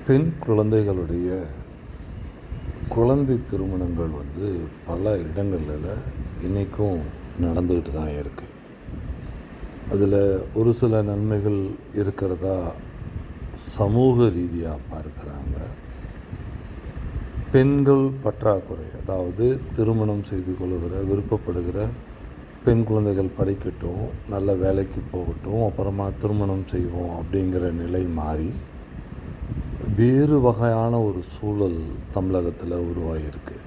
பெண் குழந்தைகளுடைய குழந்தை திருமணங்கள் பல இடங்களில் இன்றைக்கும் நடந்துக்கிட்டு தான் இருக்குது. அதில் ஒரு சில நன்மைகள் இருக்கிறதா சமூக ரீதியாக பார்க்குறாங்க. பெண்கள் பற்றாக்குறை, அதாவது திருமணம் செய்து கொள்கிற விருப்பப்படுகிற பெண் குழந்தைகள் படிக்கட்டும், நல்ல வேலைக்கு போகட்டும், அப்புறமா திருமணம் செய்வோம் அப்படிங்கிற நிலை மாறி வேறு வகையான ஒரு சூழல் தமிழகத்தில் உருவாகியிருக்கு.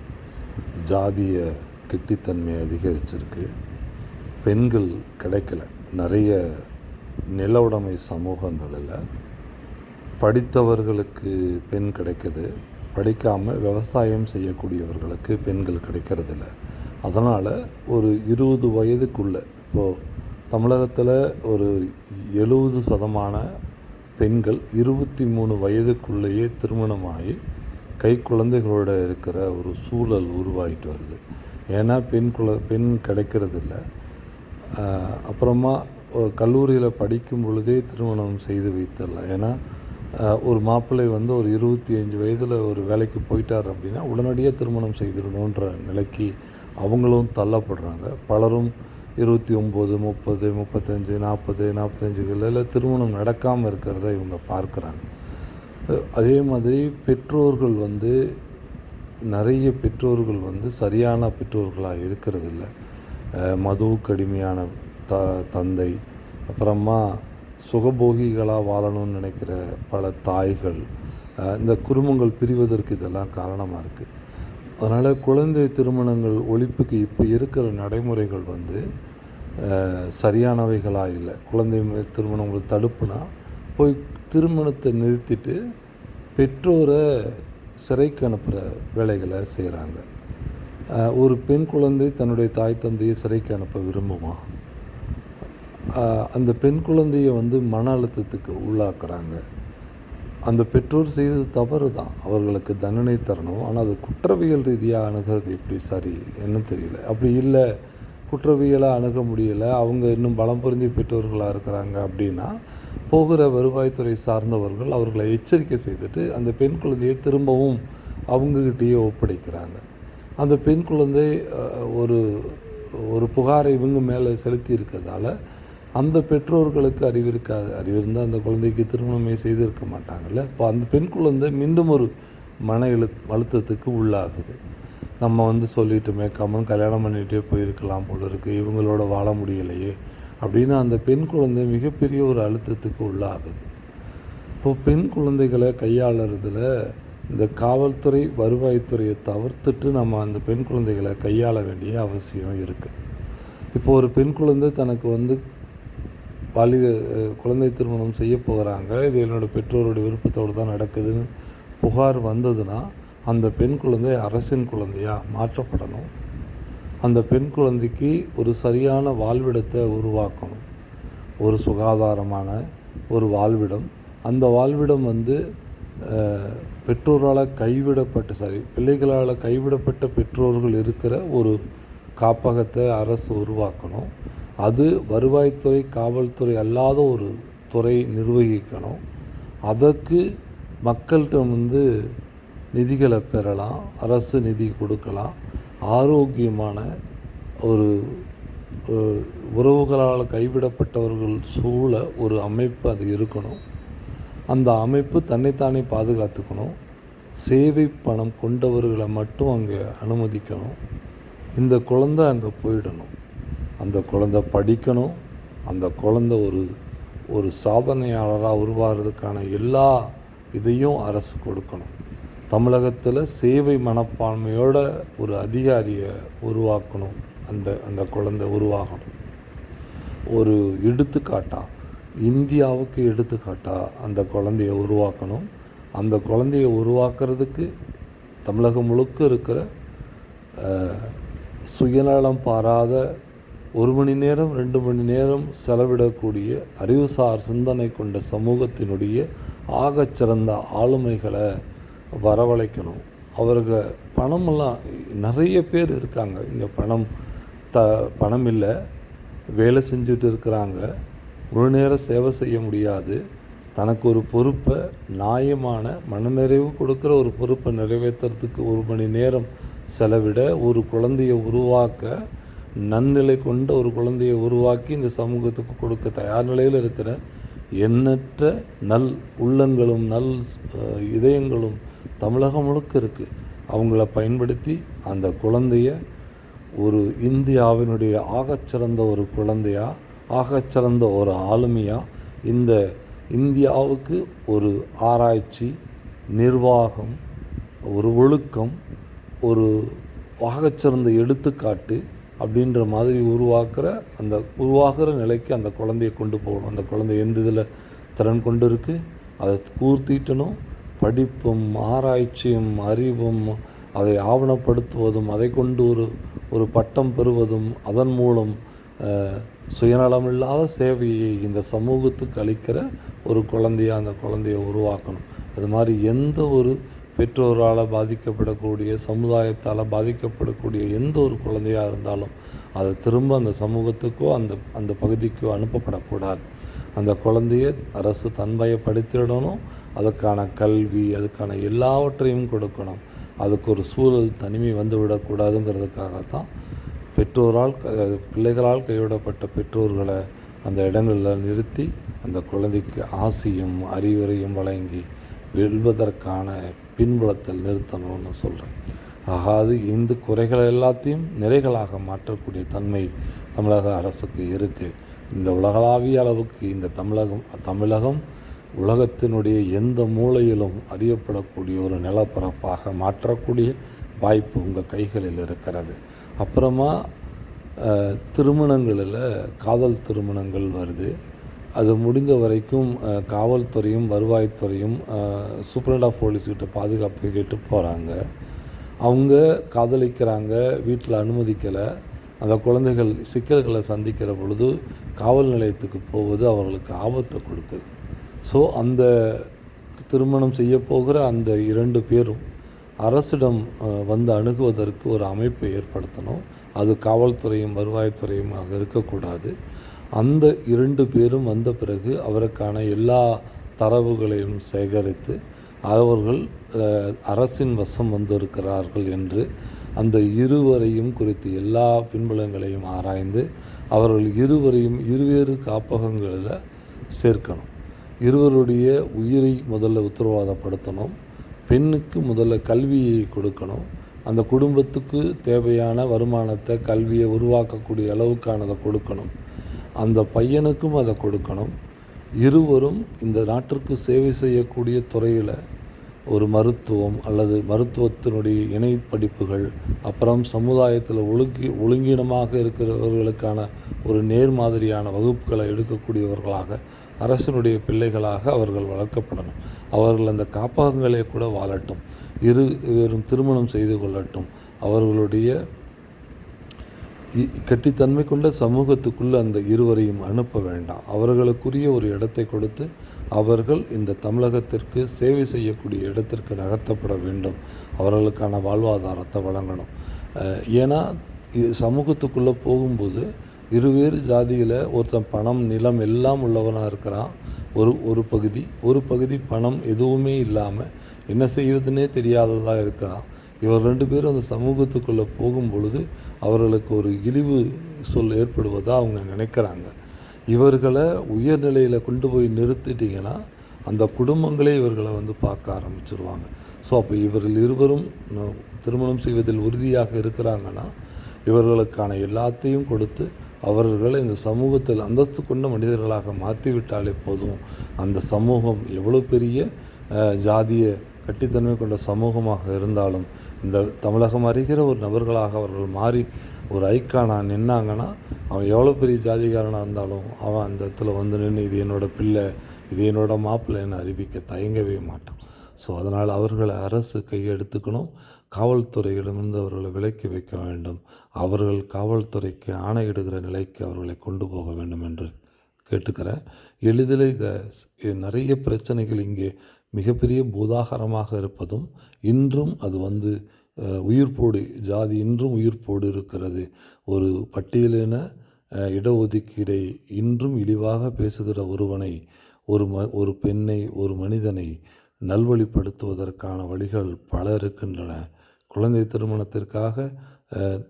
ஜாதிய கெட்டித்தன்மை அதிகரிச்சிருக்கு. பெண்கள் கிடைக்கல. நிறைய நில உடைமை சமூகங்களில் படித்தவர்களுக்கு பெண் கிடைக்குது, படிக்காமல் விவசாயம் செய்யக்கூடியவர்களுக்கு பெண்கள் கிடைக்கிறதில்ல. அதனால் ஒரு 20 வயதுக்குள்ளே, இப்போது தமிழகத்தில் ஒரு 70% பெண்கள் 23 வயதுக்குள்ளேயே திருமணமாகி கை குழந்தைகளோடு இருக்கிற ஒரு சூழல் உருவாகிட்டு வருது. ஏன்னா பெண் கிடைக்கிறதில்ல. அப்புறமா கல்லூரியில் படிக்கும் பொழுதே திருமணம் செய்து வைத்திடலாம். ஏன்னா ஒரு மாப்பிள்ளை ஒரு 25 வயதில் ஒரு வேலைக்கு போயிட்டார் அப்படின்னா உடனடியாக திருமணம் செய்திடணுன்ற நிலைக்கு அவங்களும் தள்ளப்படுறாங்க. பலரும் 29, 30, 35, 40, 45களில் திருமணம் நடக்காமல் இருக்கிறத இவங்க பார்க்குறாங்க. அதே மாதிரி பெற்றோர்கள் நிறைய பெற்றோர்கள் சரியான பெற்றோர்களாக இருக்கிறதில்ல. மதுவுக்கு அடிமையான தந்தை, அப்புறமா சுகபோகிகளாக வாழணும்னு நினைக்கிற பல தாய்கள், இந்த குடும்பங்கள் பிரிவதற்கு இதெல்லாம் காரணமாக இருக்குது. அதனால் குழந்தை திருமணங்கள் ஒழிப்புக்கு இப்போ இருக்கிற நடைமுறைகள் சரியானவைகளாக இல்லை. குழந்தை திருமணங்கள் தடுப்புனா போய் திருமணத்தை நிறுத்திட்டு பெற்றோரை சிறைக்கு அனுப்புகிற வேலைகளை செய்கிறாங்க. ஒரு பெண் குழந்தை தன்னுடைய தாய் தந்தையை சிறைக்கு அனுப்ப விரும்புமா? அந்த பெண் குழந்தையை மன அழுத்தத்துக்கு உள்ளாக்குறாங்க. அந்த பெற்றோர் செய்தது தவறு தான், அவர்களுக்கு தண்டனை தரணும். ஆனால் அது குற்றவியல் ரீதியாக அணுகிறது எப்படி சரி என்ன தெரியல. அப்படி இல்லை, குற்றவியலாக அணுக முடியலை, அவங்க இன்னும் பலம் பொருந்திய பெற்றோர்களாக இருக்கிறாங்க அப்படின்னா போகிற வருவாய்த்துறை சார்ந்தவர்கள் அவர்களை எச்சரிக்கை செய்துட்டு அந்த பெண் குழந்தையை திரும்பவும் அவங்கக்கிட்டேயே ஒப்படைக்கிறாங்க. அந்த பெண் குழந்தை ஒரு புகாரை இவங்க மேலே செலுத்தி இருக்கிறதால அந்த பெற்றோர்களுக்கு அறிவு இருந்தால் அந்த குழந்தைக்கு திருமணமே செய்திருக்க மாட்டாங்கல்ல. இப்போ அந்த பெண் குழந்தை மீண்டும் ஒரு மன அழுத்தத்துக்கு உள்ளாகுது. நம்ம சொல்லிட்டோமே, கல்யாணம் பண்ணிகிட்டே போயிருக்கலாம் போல இருக்குது, இவங்களோட வாழ முடியலையே அப்படின்னு அந்த பெண் குழந்தை மிகப்பெரிய ஒரு அழுத்தத்துக்கு உள்ளாகுது. இப்போது பெண் குழந்தைகளை கையாளுறதுல இந்த காவல்துறை வருவாய்த்துறையை தவிர்த்துட்டு நம்ம அந்த பெண் குழந்தைகளை கையாள வேண்டிய அவசியம் இருக்குது. இப்போ ஒரு பெண் குழந்தை தனக்கு குழந்தை திருமணம் செய்ய போகிறாங்க, இது என்னோடய பெற்றோருடைய விருப்பத்தோடு தான் நடக்குதுன்னு புகார் வந்ததுன்னா அந்த பெண் குழந்தை அரசின் குழந்தையாக மாற்றப்படணும். அந்த பெண் குழந்தைக்கு ஒரு சரியான வாழ்விடத்தை உருவாக்கணும். ஒரு சுகாதாரமான ஒரு வாழ்விடம். அந்த வாழ்விடம் பெற்றோரால் பிள்ளைகளால் கைவிடப்பட்ட பெற்றோர்கள் இருக்கிற ஒரு காப்பகத்தை அரசு உருவாக்கணும். அது வருவாய்த்துறை காவல்துறை அல்லாத ஒரு துறை நிர்வகிக்கணும். அதற்கு மக்கள்கிட்ட நிதிகளை பெறலாம், அரசு நிதி கொடுக்கலாம். ஆரோக்கியமான ஒரு உறவுகளால் கைவிடப்பட்டவர்கள் சூழ ஒரு அமைப்பு அது இருக்கணும். அந்த அமைப்பு தன்னைத்தானே பாதுகாத்துக்கணும். சேவை பணம் கொண்டவர்களை மட்டும் அங்கே அனுமதிக்கணும். இந்த குழந்தை அங்கே போயிடணும். அந்த குழந்தை படிக்கணும். அந்த குழந்தை ஒரு சாதனையாளராக உருவாகிறதுக்கான எல்லா இதையும் அரசு கொடுக்கணும். தமிழகத்தில் சேவை மனப்பான்மையோட ஒரு அதிகாரியை உருவாக்கணும். அந்த குழந்தை உருவாகணும். ஒரு எடுத்துக்காட்டாக, இந்தியாவுக்கு எடுத்துக்காட்டாக அந்த குழந்தைய உருவாக்கணும். அந்த குழந்தைய உருவாக்குறதுக்கு தமிழகம் முழுக்க இருக்கிற சுயநலம் பாராத 1 மணி நேரம் 2 மணி நேரம் செலவிடக்கூடிய அறிவுசார் சிந்தனை கொண்ட சமூகத்தினுடைய ஆகச்சிறந்த ஆளுமைகளை வரவழைக்கணும். அவர்கள் பணமெல்லாம் நிறைய பேர் இருக்காங்க. இங்கே பணம் இல்லை, வேலை செஞ்சுட்டு இருக்கிறாங்க, முழு நேரம் சேவை செய்ய முடியாது, தனக்கு ஒரு பொறுப்பை, நியாயமான மனநிறைவு கொடுக்குற ஒரு பொறுப்பை நிறைவேற்றுறதுக்கு 1 மணி நேரம் செலவிட, ஒரு குழந்தையை உருவாக்க, நன்னிலை கொண்ட ஒரு குழந்தையை உருவாக்கி இந்த சமூகத்துக்கு கொடுக்க தயார் நிலையில் இருக்கிற எண்ணற்ற நல் உள்ளங்களும் நல் இதயங்களும் தமிழகம் முழுக்க இருக்குது. அவங்கள பயன்படுத்தி அந்த குழந்தைய ஒரு இந்தியாவினுடைய ஆகச்சிறந்த ஒரு குழந்தையா, ஆகச்சிறந்த ஒரு ஆளுமையாக, இந்த இந்தியாவுக்கு ஒரு ஆராய்ச்சி, நிர்வாகம், ஒரு ஒழுக்கம், ஒரு ஆகச்சிறந்த எடுத்துக்காட்டு அப்படின்ற மாதிரி உருவாகிற நிலைக்கு அந்த குழந்தையை கொண்டு போகணும். அந்த குழந்தை எந்த இதில் திறன் கொண்டு இருக்குது அதை கூர்த்திட்டணும். படிப்பும் ஆராய்ச்சியும் அறிவும் அதை ஆவணப்படுத்துவதும், அதை கொண்டு ஒரு பட்டம் பெறுவதும், அதன் மூலம் சுயநலமில்லாத சேவையை இந்த சமூகத்துக்கு அளிக்கிற ஒரு குழந்தையாக அந்த குழந்தையை உருவாக்கணும். அது மாதிரி எந்த ஒரு பெற்றோரால் பாதிக்கப்படக்கூடிய, சமுதாயத்தால் பாதிக்கப்படக்கூடிய எந்த ஒரு குழந்தையாக இருந்தாலும் அதை திரும்ப அந்த சமூகத்துக்கோ அந்த பகுதிக்கோ அனுப்பப்படக்கூடாது. அந்த குழந்தையை அரசு தன்மையப்படுத்திடணும். அதுக்கான கல்வி, அதுக்கான எல்லாவற்றையும் கொடுக்கணும். அதுக்கு ஒரு சூழல் தனிமை வந்து விடக்கூடாதுங்கிறதுக்காகத்தான் பிள்ளைகளால் கைவிடப்பட்ட பெற்றோர்களை அந்த இடங்களில் நிறுத்தி அந்த குழந்தைக்கு ஆசியும் அறிவுரையும் வழங்கி வெல்வதற்கான பின்புலத்தில் நிறுத்தணும்னு சொல்கிறேன். ஆகாது இந்த குறைகள் எல்லாத்தையும் நிறைகளாக மாற்றக்கூடிய தன்மை தமிழக அரசுக்கு இருக்குது. இந்த உலகளாவிய அளவுக்கு இந்த தமிழகம் உலகத்தினுடைய எந்த மூலையிலும் அறியப்படக்கூடிய ஒரு நிலப்பரப்பாக மாற்றக்கூடிய வாய்ப்பு உங்கள் கைகளில் இருக்கிறது. அப்புறமா திருமணங்களில் காதல் திருமணங்கள் வருது. அது முடிந்த வரைக்கும் காவல்துறையும் வருவாய்த்துறையும் சூப்பரண்ட் ஆஃப் போலீஸ்கிட்ட பாதுகாப்பு கேட்டு போகிறாங்க. அவங்க காதலிக்கிறாங்க, வீட்டில் அனுமதிக்கலை. அந்த குழந்தைகள் சிக்கல்களை சந்திக்கிற பொழுது காவல் நிலையத்துக்கு போவது அவர்களுக்கு ஆபத்தை கொடுக்குது. ஸோ அந்த திருமணம் செய்ய போகிற அந்த 2 பேரும் அரசிடம் வந்து அணுகுவதற்கு ஒரு அமைப்பை ஏற்படுத்தணும். அது காவல்துறையும் வருவாய்த்துறையுமாக இருக்கக்கூடாது. அந்த 2 பேரும் வந்த பிறகு அவருக்கான எல்லா தரவுகளையும் சேகரித்து அவர்கள் அரசின் வசம் வந்திருக்கிறார்கள் என்று அந்த இருவரையும் குறித்து எல்லா பின்புலங்களையும் ஆராய்ந்து அவர்கள் இருவரையும் இருவேறு காப்பகங்களில் சேர்க்கணும். இருவருடைய உயிரை முதல்ல உத்தரவாதப்படுத்தணும். பெண்ணுக்கு முதல்ல கல்வியை கொடுக்கணும். அந்த குடும்பத்துக்கு தேவையான வருமானத்தை, கல்வியை உருவாக்கக்கூடிய அளவுக்கானதை கொடுக்கணும். அந்த பையனுக்கும் அதை கொடுக்கணும். இருவரும் இந்த நாட்டிற்கு சேவை செய்யக்கூடிய துறையில் ஒரு மருத்துவம் அல்லது மருத்துவத்தினுடைய இணை படிப்புகள், அப்புறம் சமுதாயத்தில் ஒழுங்கீனமாக இருக்கிறவர்களுக்கான ஒரு நேர்மாதிரியான வகுப்புகளை எடுக்கக்கூடியவர்களாக, அரசனுடைய பிள்ளைகளாக அவர்கள் வளர்க்கப்படணும். அவர்கள் அந்த காப்பகங்களே கூட வாழட்டும். இருவரும் திருமணம் செய்து கொள்ளட்டும். அவர்களுடைய கெட்டித்தன்மை கொண்ட சமூகத்துக்குள்ளே அந்த இருவரையும் அனுப்ப வேண்டாம். அவர்களுக்குரிய ஒரு இடத்தை கொடுத்து அவர்கள் இந்த தமிழகத்திற்கு சேவை செய்யக்கூடிய இடத்திற்கு நகர்த்தப்பட வேண்டும். அவர்களுக்கான வாழ்வாதாரத்தை வழங்கணும். ஏன்னா சமூகத்துக்குள்ளே போகும்போது இருவேறு ஜாதியில் ஒருத்தன் பணம், நிலம் எல்லாம் உள்ளவனாக இருக்கிறான். ஒரு பகுதி பணம் எதுவுமே இல்லாமல் என்ன செய்வதுன்னே தெரியாததாக இருக்கிறான். இவர் 2 பேரும் அந்த சமூகத்துக்குள்ளே போகும் பொழுது அவர்களுக்கு ஒரு இழிவு சொல் ஏற்படுவதாக அவங்க நினைக்கிறாங்க. இவர்களை உயர்நிலையில் கொண்டு போய் நிறுத்திட்டிங்கன்னா அந்த குடும்பங்களே இவர்களை வந்து பார்க்க ஆரம்பிச்சிருவாங்க. ஸோ அப்போ இவர்கள் இருவரும் திருமணம் செய்வதில் உறுதியாக இருக்கிறாங்கன்னா இவர்களுக்கான எல்லாத்தையும் கொடுத்து அவர்களை இந்த சமூகத்தில் அந்தஸ்து கொண்ட மனிதர்களாக மாற்றிவிட்டாலே போதும். அந்த சமூகம் எவ்வளோ பெரிய ஜாதிய கட்டித்தன்மை கொண்ட சமூகமாக இருந்தாலும் இந்த தமிழகம் அறிகிற ஒரு நபர்களாக அவர்கள் மாறி ஒரு ஐக்கானாக நின்னாங்கன்னா அவன் எவ்வளோ பெரிய ஜாதிகாரனாக இருந்தாலும் அவன் அந்த இடத்துல வந்து நின்று இது என்னோடய பிள்ளை, இது என்னோடய மாப்பிள்ளைன்னு அறிவிக்க தயங்கவே மாட்டான். ஸோ அதனால் அவர்களை அரசு கையெடுத்துக்கணும். காவல்துறையிடமிருந்து அவர்களை விலக்கி வைக்க வேண்டும். அவர்கள் காவல்துறைக்கு ஆணையிடுகிற நிலைக்கு அவர்களை கொண்டு போக வேண்டும் என்று கேட்டுக்கிறேன். எளிதில் நிறைய பிரச்சனைகள் இங்கே மிகப்பெரிய பூதாகரமாக இருப்பதும் இன்றும் அது வந்து உயிர்ப்போடு ஜாதி இன்றும் உயிர்ப்போடு இருக்கிறது. ஒரு பட்டியலின இடஒதுக்கீடை இன்றும் இழிவாக பேசுகிற ஒருவனை ஒரு பெண்ணை, ஒரு மனிதனை நல்வழிப்படுத்துவதற்கான வழிகள் பல இருக்கின்றன. குழந்தை திருமணத்திற்காக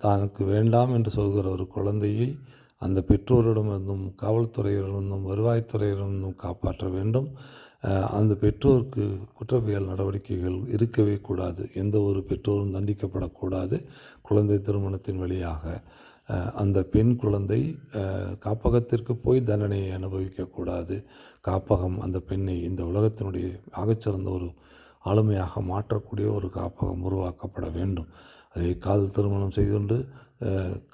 தனக்கு வேண்டாம் என்று சொல்கிற ஒரு குழந்தையை அந்த பெற்றோரிடமிருந்தும், காவல்துறையிடமிருந்தும், வருவாய்த்துறையிடமிருந்தும் காப்பாற்ற வேண்டும். அந்த பெற்றோருக்கு குற்றவியல் நடவடிக்கைகள் இருக்கவே கூடாது. எந்த ஒரு பெற்றோரும் தண்டிக்கப்படக்கூடாது. குழந்தை திருமணத்தின் வழியாக அந்த பெண் குழந்தை காப்பகத்திற்கு போய் தண்டனையை அனுபவிக்கக்கூடாது. காப்பகம் அந்த பெண்ணை இந்த உலகத்தினுடைய ஆகச்சிறந்த ஒரு ஆளுமையாக மாற்றக்கூடிய ஒரு காப்பகம் உருவாக்கப்பட வேண்டும். அதை காதல் திருமணம் செய்து கொண்டு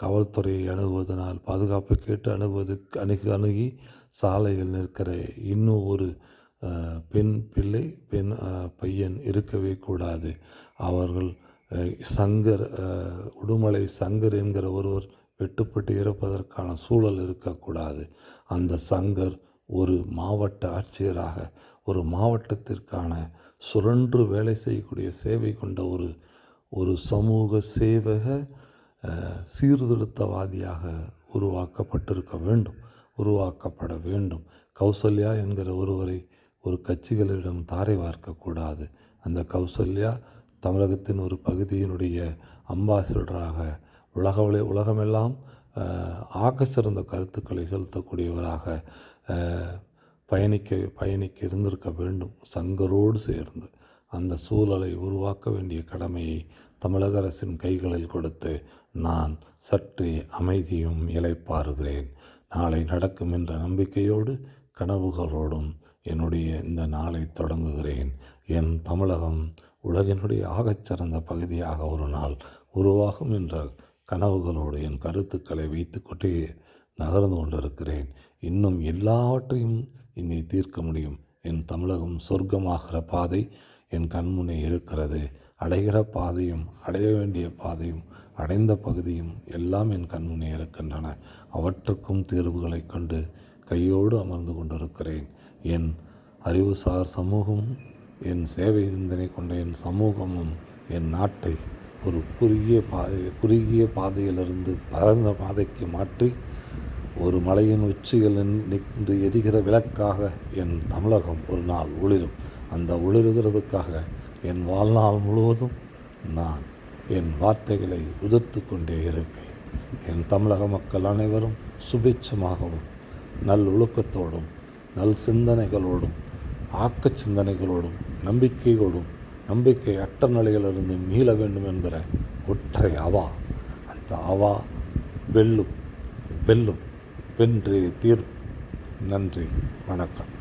காவல்துறையை அணுகுவதனால் பாதுகாப்பு கேட்டு அணுகி சாலையில் நிற்கிற இன்னும் ஒரு பெண் பையன் இருக்கவே கூடாது. அவர்கள் உடுமலை சங்கர் என்கிற ஒருவர் வெட்டுப்பட்டு இறப்பதற்கான சூழல் இருக்கக்கூடாது. அந்த சங்கர் ஒரு மாவட்ட ஆட்சியராக, ஒரு மாவட்டத்திற்கான சுழன்று வேலை செய்யக்கூடிய சேவை கொண்ட ஒரு சமூக சேவக சீர்திருத்தவாதியாக உருவாக்கப்பட வேண்டும். கௌசல்யா என்கிற ஒருவரை ஒரு கட்சிகளிடம் தாரை வார்க்கக்கூடாது. அந்த கௌசல்யா தமிழகத்தின் ஒரு பகுதியினுடைய அம்பாசிடராக உலகமெல்லாம் ஆக சிறந்த கருத்துக்களை செலுத்தக்கூடியவராக பயணிக்க இருந்திருக்க வேண்டும். சங்கரோடு சேர்ந்து அந்த சூழலை உருவாக்க வேண்டிய கடமையை தமிழக அரசின் கைகளில் கொடுத்து நான் சற்றே அமைதியும் இளைப்பாறுகிறேன். நாளை நடக்கும் என்ற நம்பிக்கையோடு, கனவுகளோடும் என்னுடைய இந்த நாளை தொடங்குகிறேன். என் தமிழகம் உலகினுடைய ஆகச்சிறந்த பகுதியாக ஒரு நாள் உருவாகும் என்ற கனவுகளோடு என் கருத்துக்களை வைத்துக்கொண்டே நகர்ந்து கொண்டிருக்கிறேன். இன்னும் எல்லாவற்றையும் இனி தீர்க்க முடியும். என் தமிழகம் சொர்க்கமாகிற பாதை என் கண்முன்னே இருக்கிறது. அடைகிற பாதையும், அடைய வேண்டிய பாதையும், அடைந்த பகுதியும் எல்லாம் என் கண்முன்னே இருக்கின்றன. அவற்றுக்கும் தீர்வுகளை கொண்டு கையோடு அமர்ந்து கொண்டிருக்கிறேன். என் அறிவுசார் சமூகமும், என் சேவை சிந்தனை கொண்ட என் சமூகமும் என் நாட்டை ஒரு குறுகிய பாதையிலிருந்து பரந்த பாதைக்கு மாற்றி ஒரு மலையின் உச்சியில் நின்று எரிகிற விளக்காக என் தமிழகம் ஒரு நாள் ஒளிரும். அந்த ஒளிருகிறதுக்காக என் வாழ்நாள் முழுவதும் நான் என் வார்த்தைகளை உதிர்த்து கொண்டே இருப்பேன். என் தமிழக மக்கள் அனைவரும் சுபிட்சமாகவும், நல் ஒழுக்கத்தோடும், நல் சிந்தனைகளோடும், ஆக்க சிந்தனைகளோடும், நம்பிக்கையோடும், நம்பிக்கை அற்ற நிலையிலிருந்து மீள வேண்டும் என்கிற ஒற்றை அவா, அந்த அவா வெல்லும், வென்றே தீர்ப்பு. நன்றி, வணக்கம்.